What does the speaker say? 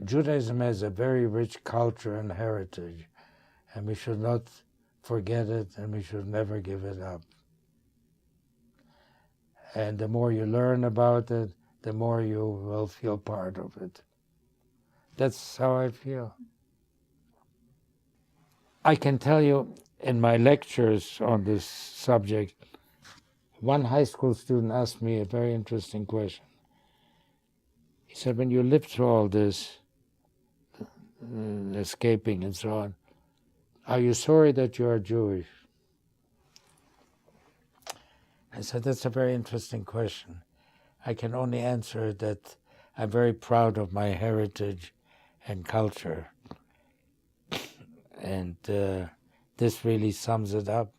Judaism has a very rich culture and heritage, and we should not forget it, and we should never give it up. And the more you learn about it, the more you will feel part of it. That's how I feel. I can tell you, in my lectures on this subject, one high school student asked me a very interesting question. He said, when you lived through all this, escaping and so on, are you sorry that you are Jewish? I said, that's a very interesting question. I can only answer that I'm very proud of my heritage and culture. And this really sums it up.